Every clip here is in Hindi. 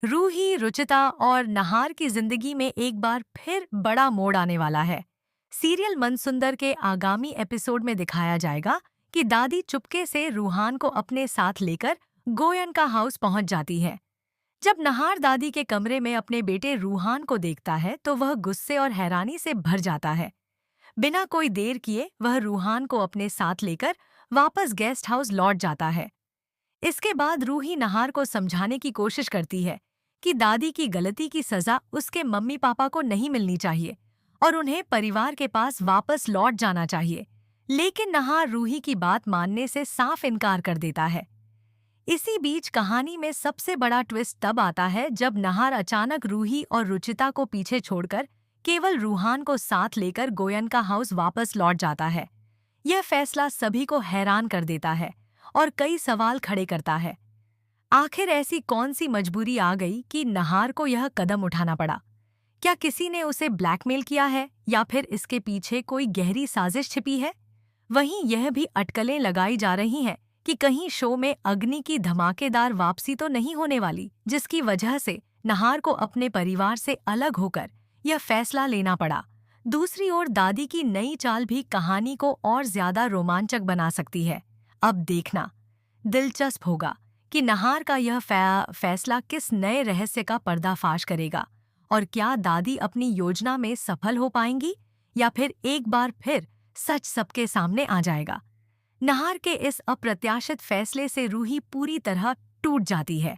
रूही, रुचिता और नहार की जिंदगी में एक बार फिर बड़ा मोड़ आने वाला है। सीरियल मनसुंदर के आगामी एपिसोड में दिखाया जाएगा कि दादी चुपके से रूहान को अपने साथ लेकर गोयन का हाउस पहुंच जाती है। जब नहार दादी के कमरे में अपने बेटे रूहान को देखता है तो वह गुस्से और हैरानी से भर जाता है। बिना कोई देर किए वह रूहान को अपने साथ लेकर वापस गेस्ट हाउस लौट जाता है। इसके बाद रूही नहार को समझाने की कोशिश करती है कि दादी की गलती की सजा उसके मम्मी पापा को नहीं मिलनी चाहिए और उन्हें परिवार के पास वापस लौट जाना चाहिए। लेकिन नहार रूही की बात मानने से साफ इनकार कर देता है। इसी बीच कहानी में सबसे बड़ा ट्विस्ट तब आता है जब नहार अचानक रूही और रुचिता को पीछे छोड़कर केवल रूहान को साथ लेकर गोयन का हाउस वापस लौट जाता है। यह फैसला सभी को हैरान कर देता है और कई सवाल खड़े करता है। आखिर ऐसी कौन सी मजबूरी आ गई कि नहार को यह कदम उठाना पड़ा? क्या किसी ने उसे ब्लैकमेल किया है या फिर इसके पीछे कोई गहरी साजिश छिपी है? वहीं यह भी अटकलें लगाई जा रही हैं कि कहीं शो में अग्नि की धमाकेदार वापसी तो नहीं होने वाली, जिसकी वजह से नहार को अपने परिवार से अलग होकर यह फैसला लेना पड़ा। दूसरी ओर दादी की नई चाल भी कहानी को और ज्यादा रोमांचक बना सकती है। अब देखना दिलचस्प होगा कि नहार का यह फैसला किस नए रहस्य का पर्दाफाश करेगा और क्या दादी अपनी योजना में सफल हो पाएंगी या फिर एक बार फिर सच सबके सामने आ जाएगा। नहार के इस अप्रत्याशित फैसले से रूही पूरी तरह टूट जाती है।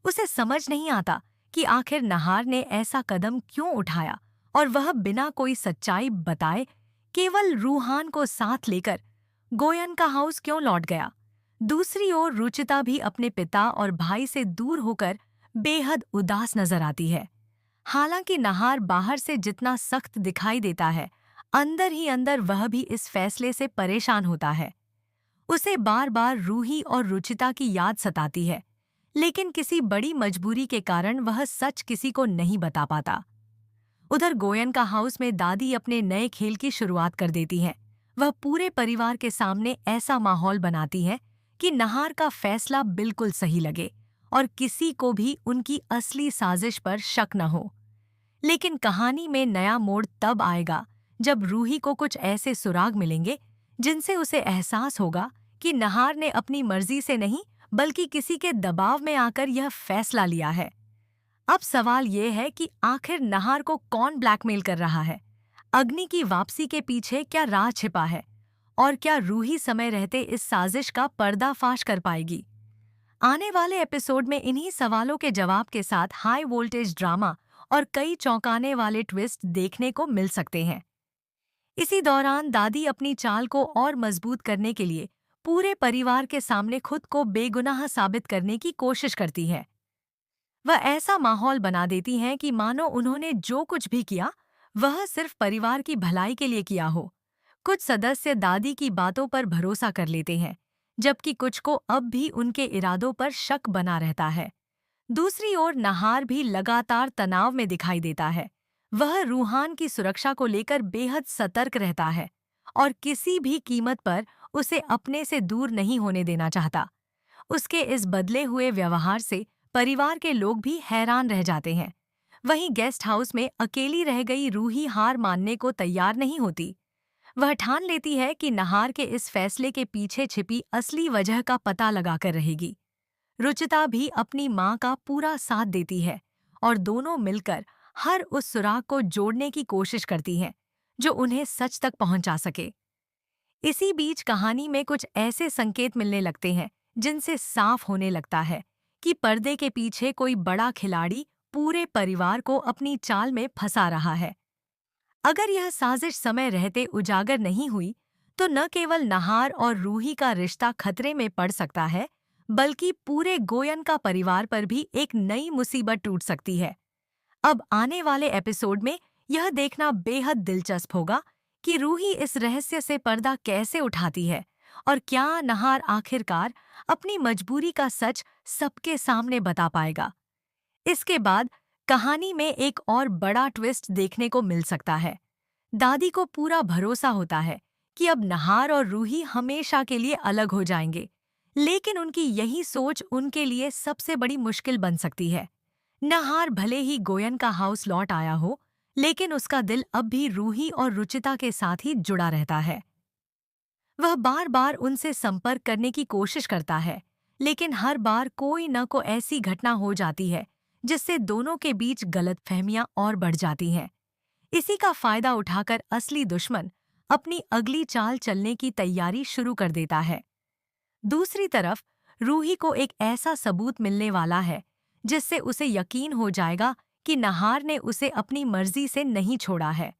उसे समझ नहीं आता कि आखिर नहार ने ऐसा कदम क्यों उठाया और वह बिना कोई सच्चाई बताए केवल रूहान को साथ लेकर गोयन का हाउस क्यों लौट गया। दूसरी ओर रुचिता भी अपने पिता और भाई से दूर होकर बेहद उदास नजर आती है। हालांकि नहार बाहर से जितना सख्त दिखाई देता है, अंदर ही अंदर वह भी इस फैसले से परेशान होता है। उसे बार बार रूही और रुचिता की याद सताती है, लेकिन किसी बड़ी मजबूरी के कारण वह सच किसी को नहीं बता पाता। उधर गोयन का हाउस में दादी अपने नए खेल की शुरुआत कर देती है। वह पूरे परिवार के सामने ऐसा माहौल बनाती है कि नहार का फैसला बिल्कुल सही लगे और किसी को भी उनकी असली साजिश पर शक न हो। लेकिन कहानी में नया मोड़ तब आएगा जब रूही को कुछ ऐसे सुराग मिलेंगे जिनसे उसे एहसास होगा कि नहार ने अपनी मर्जी से नहीं बल्कि किसी के दबाव में आकर यह फैसला लिया है। अब सवाल ये है कि आखिर नहार को कौन ब्लैकमेल कर रहा है? अग्नि की वापसी के पीछे क्या राज छिपा है? और क्या रूही समय रहते इस साजिश का पर्दाफाश कर पाएगी? आने वाले एपिसोड में इन्हीं सवालों के जवाब के साथ हाई वोल्टेज ड्रामा और कई चौंकाने वाले ट्विस्ट देखने को मिल सकते हैं। इसी दौरान दादी अपनी चाल को और मजबूत करने के लिए पूरे परिवार के सामने खुद को बेगुनाह साबित करने की कोशिश करती है। वह ऐसा माहौल बना देती हैं कि मानो उन्होंने जो कुछ भी किया वह सिर्फ परिवार की भलाई के लिए किया हो। कुछ सदस्य दादी की बातों पर भरोसा कर लेते हैं, जबकि कुछ को अब भी उनके इरादों पर शक बना रहता है। दूसरी ओर नहार भी लगातार तनाव में दिखाई देता है। वह रूहान की सुरक्षा को लेकर बेहद सतर्क रहता है और किसी भी कीमत पर उसे अपने से दूर नहीं होने देना चाहता। उसके इस बदले हुए व्यवहार से परिवार के लोग भी हैरान रह जाते हैं। वहीं गेस्ट हाउस में अकेली रह गई रूही हार मानने को तैयार नहीं होती। वह ठान लेती है कि नहार के इस फैसले के पीछे छिपी असली वजह का पता लगाकर रहेगी। रुचिता भी अपनी मां का पूरा साथ देती है और दोनों मिलकर हर उस सुराग को जोड़ने की कोशिश करती हैं जो उन्हें सच तक पहुंचा सके। इसी बीच कहानी में कुछ ऐसे संकेत मिलने लगते हैं जिनसे साफ होने लगता है कि पर्दे के पीछे कोई बड़ा खिलाड़ी पूरे परिवार को अपनी चाल में फंसा रहा है। अगर यह साजिश समय रहते उजागर नहीं हुई तो न केवल नहार और रूही का रिश्ता खतरे में पड़ सकता है, बल्कि पूरे गोयन का परिवार पर भी एक नई मुसीबत टूट सकती है। अब आने वाले एपिसोड में यह देखना बेहद दिलचस्प होगा कि रूही इस रहस्य से पर्दा कैसे उठाती है और क्या नहार आखिरकार अपनी मजबूरी का सच सबके सामने बता पाएगा। इसके बाद कहानी में एक और बड़ा ट्विस्ट देखने को मिल सकता है। दादी को पूरा भरोसा होता है कि अब नहार और रूही हमेशा के लिए अलग हो जाएंगे, लेकिन उनकी यही सोच उनके लिए सबसे बड़ी मुश्किल बन सकती है। नहार भले ही गोयन का हाउस लौट आया हो, लेकिन उसका दिल अब भी रूही और रुचिता के साथ ही जुड़ा रहता है। वह बार बार उनसे संपर्क करने की कोशिश करता है, लेकिन हर बार कोई न को ऐसी घटना हो जाती है जिससे दोनों के बीच गलतफहमियां और बढ़ जाती हैं। इसी का फायदा उठाकर असली दुश्मन अपनी अगली चाल चलने की तैयारी शुरू कर देता है। दूसरी तरफ रूही को एक ऐसा सबूत मिलने वाला है जिससे उसे यकीन हो जाएगा कि नहार ने उसे अपनी मर्जी से नहीं छोड़ा है।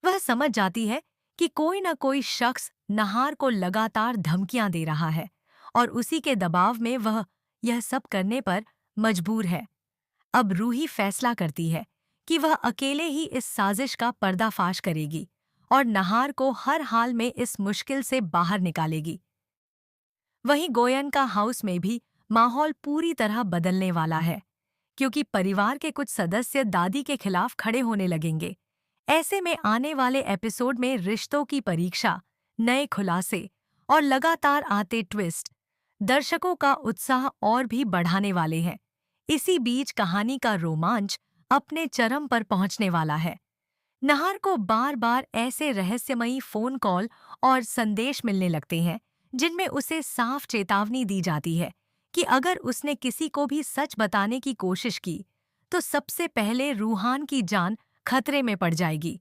वह समझ जाती है कि कोई न कोई शख्स नहार को लगातार धमकियां दे रहा है और उसी के दबाव में वह यह सब करने पर मजबूर है। अब रूही फैसला करती है कि वह अकेले ही इस साजिश का पर्दाफाश करेगी और नहार को हर हाल में इस मुश्किल से बाहर निकालेगी। वहीं गोयन का हाउस में भी माहौल पूरी तरह बदलने वाला है, क्योंकि परिवार के कुछ सदस्य दादी के खिलाफ खड़े होने लगेंगे। ऐसे में आने वाले एपिसोड में रिश्तों की परीक्षा, नए खुलासे और लगातार आते ट्विस्ट दर्शकों का उत्साह और भी बढ़ाने वाले हैं। इसी बीच कहानी का रोमांच अपने चरम पर पहुंचने वाला है। नहार को बार बार ऐसे रहस्यमयी फोन कॉल और संदेश मिलने लगते हैं जिनमें उसे साफ चेतावनी दी जाती है कि अगर उसने किसी को भी सच बताने की कोशिश की तो सबसे पहले रूहान की जान खतरे में पड़ जाएगी।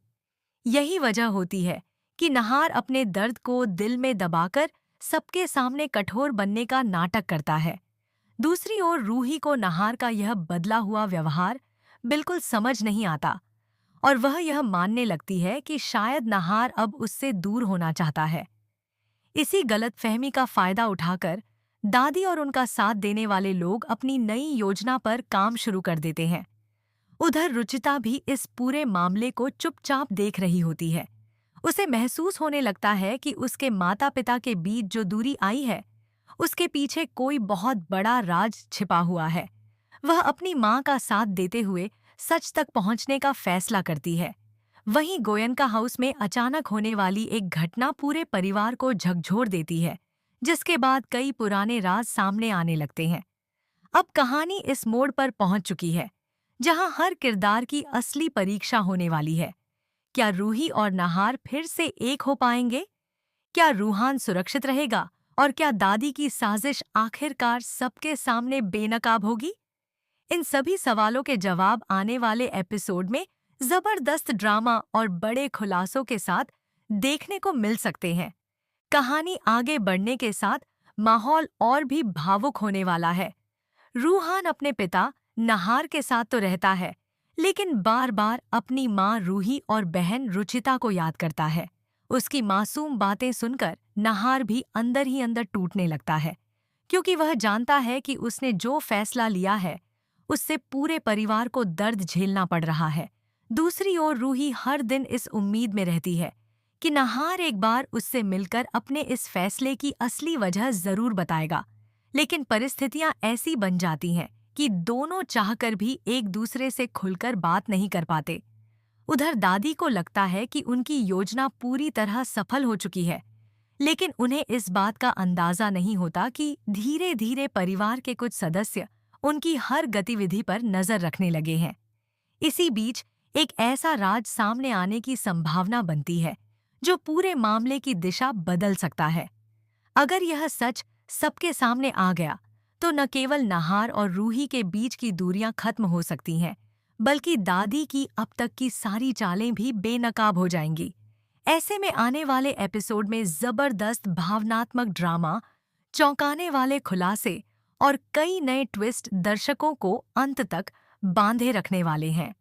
यही वजह होती है कि नहार अपने दर्द को दिल में दबाकर सबके सामने कठोर बनने का नाटक करता है। दूसरी ओर रूही को नहार का यह बदला हुआ व्यवहार बिल्कुल समझ नहीं आता और वह यह मानने लगती है कि शायद नहार अब उससे दूर होना चाहता है। इसी गलतफहमी का फायदा उठाकर दादी और उनका साथ देने वाले लोग अपनी नई योजना पर काम शुरू कर देते हैं। उधर रुचिता भी इस पूरे मामले को चुपचाप देख रही होती है। उसे महसूस होने लगता है कि उसके माता पिता के बीच जो दूरी आई है, उसके पीछे कोई बहुत बड़ा राज छिपा हुआ है। वह अपनी माँ का साथ देते हुए सच तक पहुँचने का फैसला करती है। वहीं गोयन का हाउस में अचानक होने वाली एक घटना पूरे परिवार को झकझोर देती है, जिसके बाद कई पुराने राज सामने आने लगते हैं। अब कहानी इस मोड़ पर पहुंच चुकी है जहां हर किरदार की असली परीक्षा होने वाली है। क्या रूही और नहार फिर से एक हो पाएंगे? क्या रूहान सुरक्षित रहेगा? और क्या दादी की साजिश आखिरकार सबके सामने बेनकाब होगी? इन सभी सवालों के जवाब आने वाले एपिसोड में जबरदस्त ड्रामा और बड़े खुलासों के साथ देखने को मिल सकते हैं। कहानी आगे बढ़ने के साथ माहौल और भी भावुक होने वाला है। रूहान अपने पिता नहार के साथ तो रहता है, लेकिन बार बार अपनी माँ रूही और बहन रुचिता को याद करता है। उसकी मासूम बातें सुनकर नहार भी अंदर ही अंदर टूटने लगता है, क्योंकि वह जानता है कि उसने जो फैसला लिया है उससे पूरे परिवार को दर्द झेलना पड़ रहा है। दूसरी ओर रूही हर दिन इस उम्मीद में रहती है कि नहार एक बार उससे मिलकर अपने इस फैसले की असली वजह जरूर बताएगा, लेकिन परिस्थितियां ऐसी बन जाती हैं कि दोनों चाहकर भी एक दूसरे से खुलकर बात नहीं कर पाते। उधर दादी को लगता है कि उनकी योजना पूरी तरह सफल हो चुकी है, लेकिन उन्हें इस बात का अंदाजा नहीं होता कि धीरे धीरे परिवार के कुछ सदस्य उनकी हर गतिविधि पर नजर रखने लगे हैं। इसी बीच एक ऐसा राज सामने आने की संभावना बनती है जो पूरे मामले की दिशा बदल सकता है। अगर यह सच सबके सामने आ गया तो न केवल नहार और रूही के बीच की दूरियां खत्म हो सकती हैं, बल्कि दादी की अब तक की सारी चालें भी बेनकाब हो जाएंगी। ऐसे में आने वाले एपिसोड में जबरदस्त भावनात्मक ड्रामा, चौंकाने वाले खुलासे और कई नए ट्विस्ट दर्शकों को अंत तक बांधे रखने वाले हैं।